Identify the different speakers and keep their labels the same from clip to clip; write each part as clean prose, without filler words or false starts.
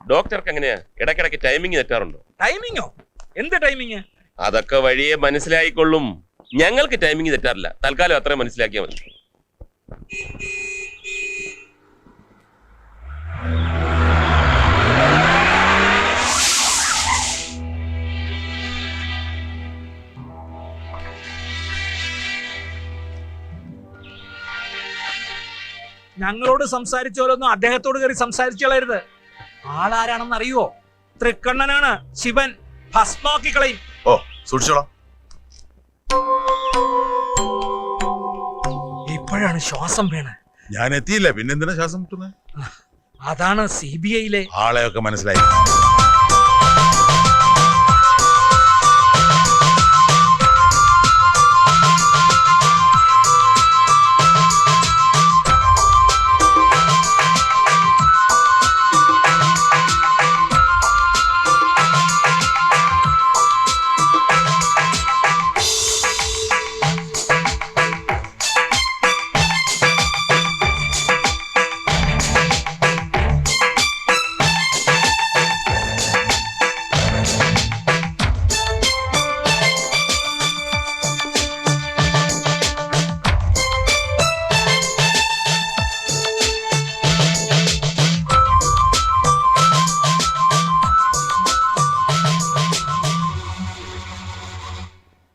Speaker 1: ഡോക്ടർക്ക് എങ്ങനെയാ ഇടയ്ക്കിടയ്ക്ക് ടൈമിംഗ് തെറ്റാറുണ്ടോ?
Speaker 2: ടൈമിങ്ങോ? എന്ത് ടൈമിങ്?
Speaker 1: അതൊക്കെ വഴിയെ മനസ്സിലായിക്കൊള്ളും. ഞങ്ങൾക്ക് ടൈമിംഗ് തെറ്റാറില്ല. തൽക്കാലം അത്രയും മനസ്സിലാക്കിയാൽ മതി.
Speaker 2: ഞങ്ങളോട് സംസാരിച്ചോലൊന്നും അദ്ദേഹത്തോട് കയറി സംസാരിച്ചു കളയരുത്. ആളാരാണെന്ന് അറിയുവോ? തൃക്കണ്ണനാണ്, ശിവൻ. ഭസ്മാക്കി കളയും.
Speaker 3: ഓ, സൂക്ഷിച്ചോളാം.
Speaker 2: ഇപ്പോഴാണ് ശ്വാസം വീണ്.
Speaker 3: ഞാൻ എത്തിയില്ല, പിന്നെന്തിനാ ശ്വാസം മുട്ടുന്നത്?
Speaker 2: അതാണ് CBI-യിലെ
Speaker 3: ആളെയൊക്കെ മനസ്സിലായി.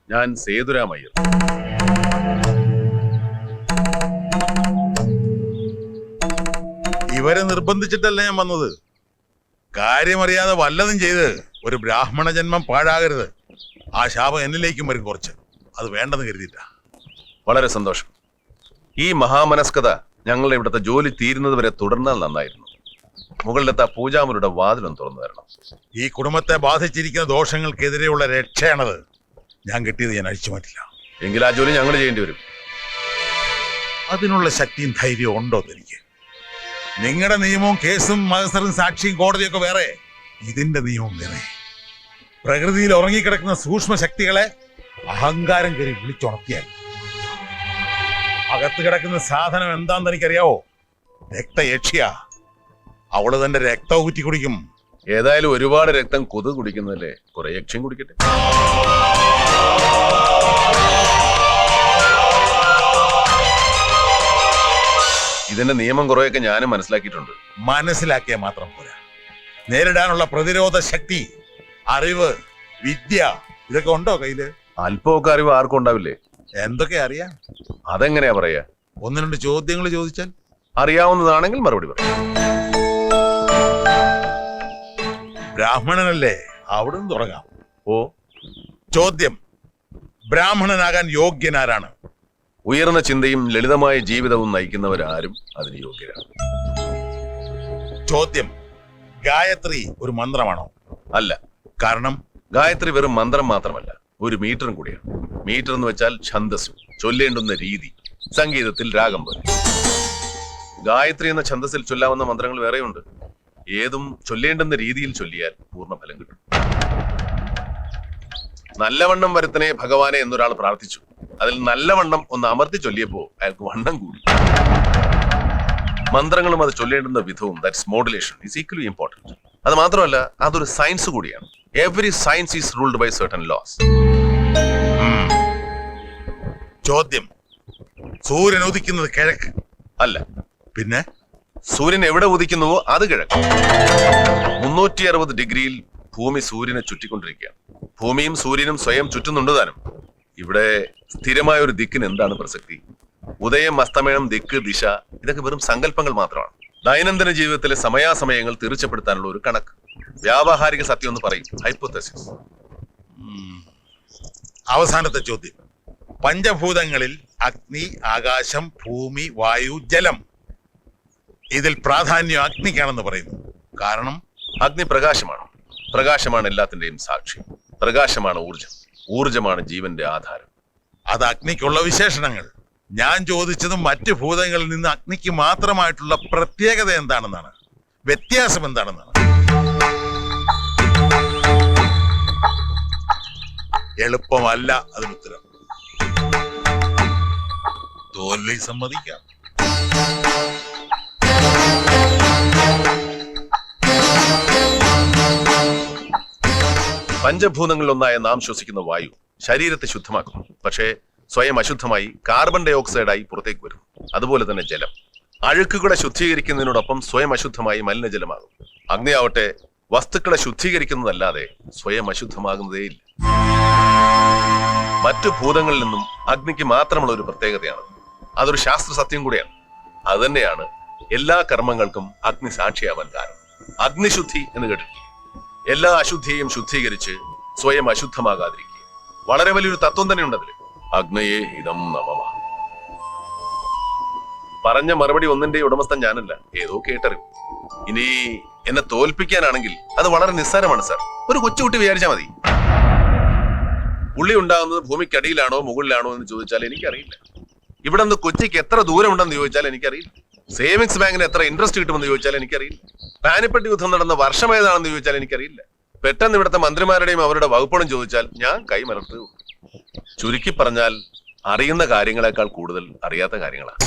Speaker 4: ഞാൻ സേതുരാമയ്യർ.
Speaker 3: ഇവരെ നിർബന്ധിച്ചിട്ടല്ല ഞാൻ വന്നത്. കാര്യമറിയാതെ വല്ലതും ചെയ്ത് ഒരു ബ്രാഹ്മണ ജന്മം പാഴാകരുത്. ആ ശാപം എന്നിലേക്കും വരും കുറച്ച്. അത് വേണ്ടെന്ന് കരുതിയിട്ടാ.
Speaker 4: വളരെ സന്തോഷം. ഈ മഹാമനസ്കത ഞങ്ങളുടെ ഇവിടുത്തെ ജോലി തീരുന്നത് വരെ തുടർന്നാൽ നന്നായിരുന്നു. മുകളിലത്തെ പൂജാമുരുടെ വാതിലൊന്ന് തുറന്നു തരണം.
Speaker 3: ഈ കുടുംബത്തെ ബാധിച്ചിരിക്കുന്ന ദോഷങ്ങൾക്കെതിരെയുള്ള രക്ഷയാണത്. ഞാൻ കിട്ടിയത് ഞാൻ അഴിച്ചു മാറ്റില്ല.
Speaker 4: എങ്കിൽ ആ ജോലി ഞങ്ങൾ ചെയ്യേണ്ടി വരും.
Speaker 3: അതിനുള്ള ശക്തിയും ധൈര്യവും ഉണ്ടോ എനിക്ക്? നിങ്ങളുടെ നിയമവും കേസും മഹസറും സാക്ഷിയും കോടതിയൊക്കെ വേറെ, ഇതിന്റെ നിയമം വേറെ. പ്രകൃതിയിൽ ഉറങ്ങിക്കിടക്കുന്ന സൂക്ഷ്മ ശക്തികളെ അഹങ്കാരം കയറി വിളിച്ചുണർത്തിയാൽ അകത്ത് കിടക്കുന്ന സാധനം എന്താണെന്ന് എനിക്കറിയാവോ? രക്തയക്ഷിയ. അവള് തന്റെ രക്തം ഊറ്റി കുടിക്കും.
Speaker 4: ഏതായാലും ഒരുപാട് രക്തം കൊതു കുടിക്കുന്നതല്ലേ, കുറെ യക്ഷ്യം കുടിക്കട്ടെ. ഇതിന്റെ നിയമം കുറെയൊക്കെ ഞാനും മനസ്സിലാക്കിയിട്ടുണ്ട്.
Speaker 3: മനസ്സിലാക്കിയാൽ മാത്രം പോരാ, നേരിടാനുള്ള പ്രതിരോധ ശക്തി, അറിവ്, വിദ്യ ഇതൊക്കെ ഉണ്ടോ കയ്യില്?
Speaker 4: അല്പമൊക്കെ അറിവ് ആർക്കും ഉണ്ടാവില്ലേ?
Speaker 3: എന്തൊക്കെ അറിയാം?
Speaker 4: അതെങ്ങനെയാ പറയാ?
Speaker 3: ഒന്ന് രണ്ട് ചോദ്യങ്ങൾ ചോദിച്ചാൽ
Speaker 4: അറിയാവുന്നതാണെങ്കിൽ മറുപടി പറയാം.
Speaker 3: ബ്രാഹ്മണനല്ലേ, അവിടുന്ന് തുടങ്ങാം.
Speaker 4: ഓ,
Speaker 3: ചോദ്യം: ബ്രാഹ്മണനാകാൻ യോഗ്യനാരാണ്?
Speaker 4: ഉയർന്ന ചിന്തയും ലളിതമായ ജീവിതവും നയിക്കുന്നവരാരും അതിന് യോഗ്യരാണ്.
Speaker 3: ചോദ്യം: ഗായത്രി ഒരു മന്ത്രമാണോ?
Speaker 4: അല്ല.
Speaker 3: കാരണം?
Speaker 4: ഗായത്രി വെറും മന്ത്രം മാത്രമല്ല, ഒരു മീറ്ററും കൂടിയാണ്. മീറ്റർ എന്ന് വെച്ചാൽ ഛന്ദസ്, ചൊല്ലേണ്ടുന്ന രീതി, സംഗീതത്തിൽ രാഗം പോലെ. ഗായത്രി എന്ന ഛന്ദസിൽ ചൊല്ലാവുന്ന മന്ത്രങ്ങൾ വേറെയുണ്ട്. ഏതും ചൊല്ലേണ്ടുന്ന രീതിയിൽ ചൊല്ലിയാൽ പൂർണ്ണ ഫലം കിട്ടും. നല്ലവണ്ണം വരുത്തനെ ഭഗവാനെ എന്നൊരാൾ പ്രാർത്ഥിച്ചു. അതിൽ നല്ലവണ്ണം ഒന്ന് അമർത്തി ചൊല്ലിയപ്പോ അയാൾക്ക് വണ്ണം കൂടി. മന്ത്രങ്ങളും അത് ചൊല്ലേണ്ടുന്ന വിധവും, that's modulation, is equally important. അത് മാത്രമല്ല, അതൊരു സയൻസ് കൂടിയാണ്. Every science is ruled by certain laws.
Speaker 3: ചോദ്യം: സൂര്യൻ ഉദിക്കുന്നത് കിഴക്ക്
Speaker 4: അല്ല.
Speaker 3: പിന്നെ?
Speaker 4: സൂര്യൻ എവിടെ ഉദിക്കുന്നുവോ അത് കിഴക്ക്. 360 ഡിഗ്രിയിൽ ഭൂമി സൂര്യനെ ചുറ്റിക്കൊണ്ടിരിക്കുകയാണ്. ഭൂമിയും സൂര്യനും സ്വയം ചുറ്റുന്നുണ്ട് താനും. ഇവിടെ സ്ഥിരമായ ഒരു ദിക്കിന് എന്താണ് പ്രസക്തി? ഉദയം, അസ്തമയം, ദിക്ക്, ദിശ ഇതൊക്കെ വെറും സങ്കല്പങ്ങൾ മാത്രമാണ്. ദൈനംദിന ജീവിതത്തിലെ സമയാസമയങ്ങൾ തീർച്ചപ്പെടുത്താനുള്ള ഒരു കണക്ക്. വ്യാവഹാരിക സത്യം എന്ന് പറയും, ഹൈപ്പോതെസിസ്.
Speaker 3: അവസാനത്തെ ചോദ്യം: പഞ്ചഭൂതങ്ങളിൽ അഗ്നി, ആകാശം, ഭൂമി, വായു, ജലം, ഇതിൽ പ്രാധാന്യം അഗ്നിക്കാണെന്ന് പറയുന്നു. കാരണം?
Speaker 4: അഗ്നി പ്രകാശമാണ്. പ്രകാശമാണ് എല്ലാത്തിന്റെയും സാക്ഷി. പ്രകാശമാണ് ഊർജം. ഊർജമാണ് ജീവന്റെ ആധാരം.
Speaker 3: അത് അഗ്നിക്കുള്ള വിശേഷണങ്ങൾ. ഞാൻ ചോദിച്ചത് മറ്റു ഭൂതങ്ങളിൽ നിന്ന് അഗ്നിക്ക് മാത്രമായിട്ടുള്ള പ്രത്യേകത എന്താണെന്നാണ്, വ്യത്യാസം എന്താണെന്നാണ്. എളുപ്പമല്ല അതിനുത്തരം. തോൽവി സമ്മതിക്കാം.
Speaker 4: പഞ്ചഭൂതങ്ങളിലൊന്നായ നാം ശ്വസിക്കുന്ന വായു ശരീരത്തെ ശുദ്ധമാക്കുന്നു. പക്ഷേ സ്വയം അശുദ്ധമായി കാർബൺ ഡൈ ഓക്സൈഡായി പുറത്തേക്ക് വരും. അതുപോലെ തന്നെ ജലം അഴുക്കുകളെ ശുദ്ധീകരിക്കുന്നതിനോടൊപ്പം സ്വയം അശുദ്ധമായി മലിനജലമാകും. അഗ്നിയാവട്ടെ വസ്തുക്കളെ ശുദ്ധീകരിക്കുന്നതല്ലാതെ സ്വയം അശുദ്ധമാകുന്നതേയില്ല. മറ്റു ഭൂതങ്ങളിൽ നിന്നും അഗ്നിക്ക് മാത്രമുള്ള ഒരു പ്രത്യേകതയാണ്. അതൊരു ശാസ്ത്ര സത്യം കൂടിയാണ്. അതുതന്നെയാണ് എല്ലാ കർമ്മങ്ങൾക്കും അഗ്നി സാക്ഷിയാവാൻ കാരണം. അഗ്നിശുദ്ധി എന്ന് കേട്ടിട്ടുണ്ട്. എല്ലാ അശുദ്ധിയെയും ശുദ്ധീകരിച്ച് സ്വയം അശുദ്ധമാകാതിരിക്കുക. വളരെ വലിയൊരു തത്വം തന്നെ ഉണ്ട് അതിൽ. അഗ്നയെ ഇതം നമമ. പറഞ്ഞ മറുപടി ഒന്നിന്റെ ഉടമസ്ഥൻ ഞാനല്ല, ഏതോ കേട്ടറിവ്. ഇനി എന്നെ തോൽപ്പിക്കാനാണെങ്കിൽ അത് വളരെ നിസ്സാരമാണ് സാർ. ഒരു കൊച്ചുകുട്ടി വിചാരിച്ചാൽ മതി. പുള്ളി ഉണ്ടാകുന്നത് ഭൂമിക്കടിയിലാണോ മുകളിലാണോ എന്ന് ചോദിച്ചാൽ എനിക്കറിയില്ല. ഇവിടെ നിന്ന് കൊച്ചിക്ക് എത്ര ദൂരമുണ്ടെന്ന് ചോദിച്ചാൽ എനിക്കറിയില്ല. സേവിങ്സ് ബാങ്കിന് എത്ര ഇൻട്രസ്റ്റ് കിട്ടുമെന്ന് ചോദിച്ചാൽ എനിക്കറിയില്ല. പാനിപ്പട്ടി യുദ്ധം നടന്ന വർഷം ഏതാണെന്ന് ചോദിച്ചാൽ എനിക്കറിയില്ല. പെട്ടെന്ന് ഇവിടുത്തെ മന്ത്രിമാരുടെയും അവരുടെ വകുപ്പുകളും ചോദിച്ചാൽ ഞാൻ കൈമലർത്തു. ചുരുക്കി പറഞ്ഞാൽ അറിയുന്ന കാര്യങ്ങളെക്കാൾ കൂടുതൽ അറിയാത്ത കാര്യങ്ങളാണ്.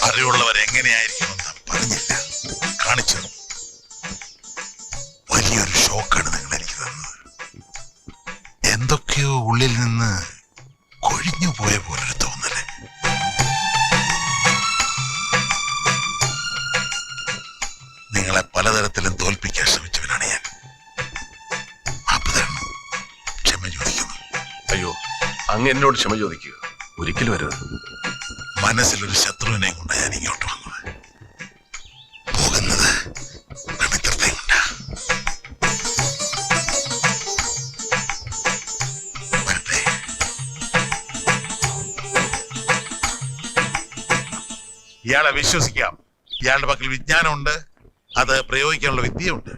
Speaker 3: അറിവുള്ളവർ എങ്ങനെയായിരിക്കുമെന്ന് പറഞ്ഞില്ല, കാണിച്ചു. വലിയൊരു ഷോക്കാണ് നിങ്ങൾ എനിക്ക് തന്നത്. എന്തൊക്കെയോ ഉള്ളിൽ നിന്ന് കൊഴിഞ്ഞു പോയ പോലൊരു തോന്നല്. നിങ്ങളെ പലതരത്തിലും തോൽപ്പിക്കാൻ ശ്രമിച്ചവനാണ് ഞാൻ. ക്ഷമ ചോദിക്കുന്നു.
Speaker 4: അയ്യോ, അങ്ങ് എന്നോട് ക്ഷമ ചോദിക്കുക. ഒരിക്കലും വരുന്നത്.
Speaker 3: മനസ്സിലൊരു ശത്രുവിനെ കൊണ്ടാ ഞാൻ ഇങ്ങോട്ട് വന്നത്. പോകുന്നത് പവിത്രത്തെ കൊണ്ടാ. വരട്ടെ. ഇയാളെ വിശ്വസിക്കാം. ഇയാളുടെ പക്കൽ വിജ്ഞാനമുണ്ട്, അത് പ്രയോഗിക്കാനുള്ള വിദ്യയുണ്ട്.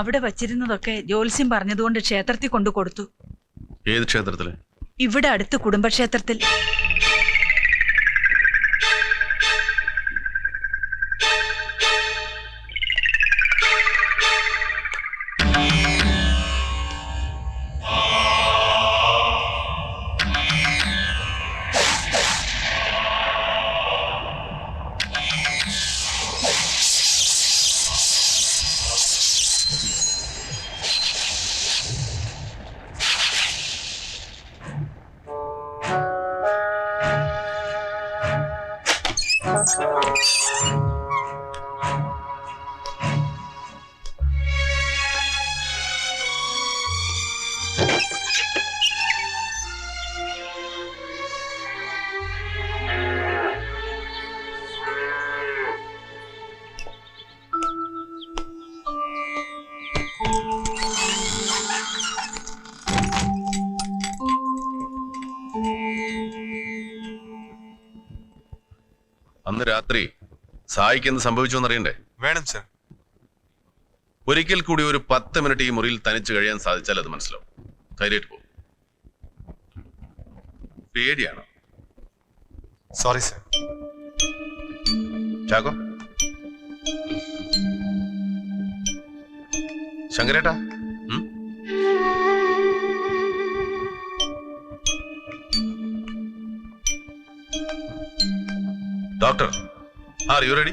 Speaker 5: അവിടെ വച്ചിരുന്നതൊക്കെ ജ്യോത്സ്യം പറഞ്ഞതുകൊണ്ട് ക്ഷേത്രത്തിൽ കൊണ്ടു കൊടുത്തു.
Speaker 4: ഏത് ക്ഷേത്രത്തില്?
Speaker 5: ഇവിടെ അടുത്ത് കുടുംബക്ഷേത്രത്തിൽ.
Speaker 4: അന്ന് രാത്രി സായിക്ക് എന്ത് സംഭവിച്ചു എന്നറിയണ്ടേ?
Speaker 6: വേണം സർ.
Speaker 4: ഒരിക്കൽ കൂടി ഒരു 10 മിനിറ്റ് ഈ മുറിയിൽ തനിച്ച് കഴിയാൻ സാധിച്ചാൽ അത് മനസ്സിലാവും. ധൈര്യമായിട്ട് പോകും. പേടിയാണോ?
Speaker 6: Sorry sir.
Speaker 4: ചാക്കോ, ശങ്കരേട്ടാ, doctor, are you ready?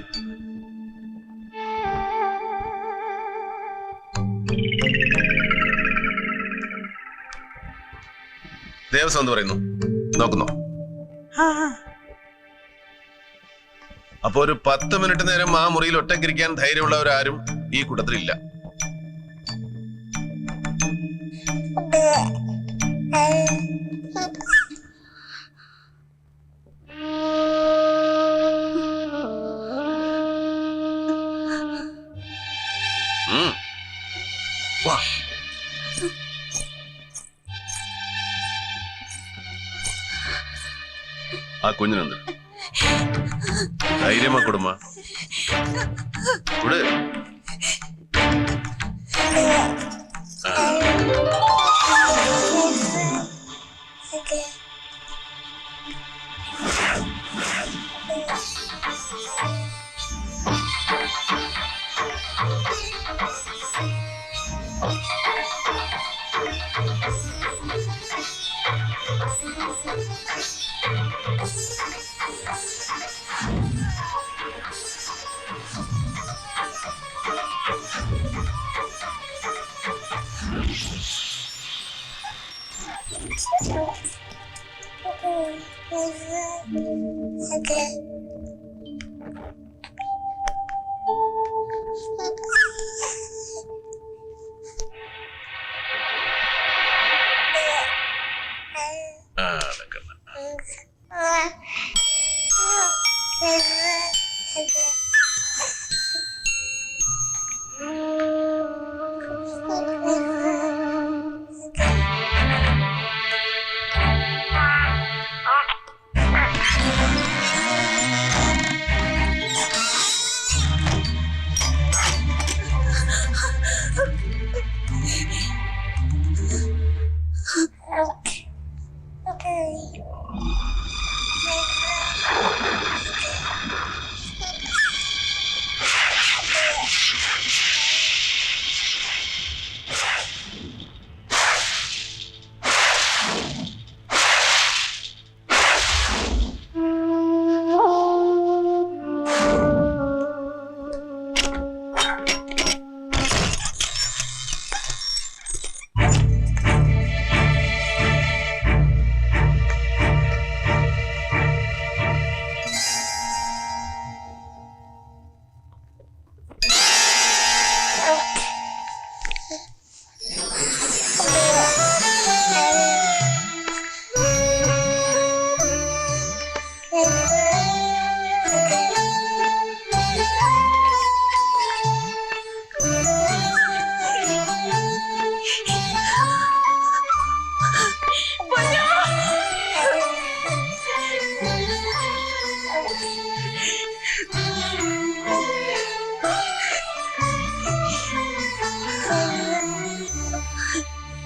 Speaker 4: Devaswom എന്ത് പറയുന്നു? നോക്കുന്നോ? അപ്പൊ ഒരു 10 മിനിറ്റ് നേരം ആ മുറിയിൽ ഒറ്റയ്ക്കിരിക്കാൻ ധൈര്യമുള്ളവരാരും ഈ കൂട്ടത്തിലില്ല. വാ. ആ കുഞ്ഞിനെന്ത് ധൈര്യമാ കുടുംബ കൂടെ.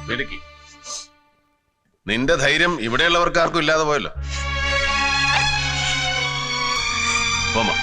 Speaker 4: മിടുക്കി, നിന്റെ ധൈര്യം ഇവിടെയുള്ളവർക്ക് ആർക്കും ഇല്ലാതെ പോയല്ലോ. പോമാ.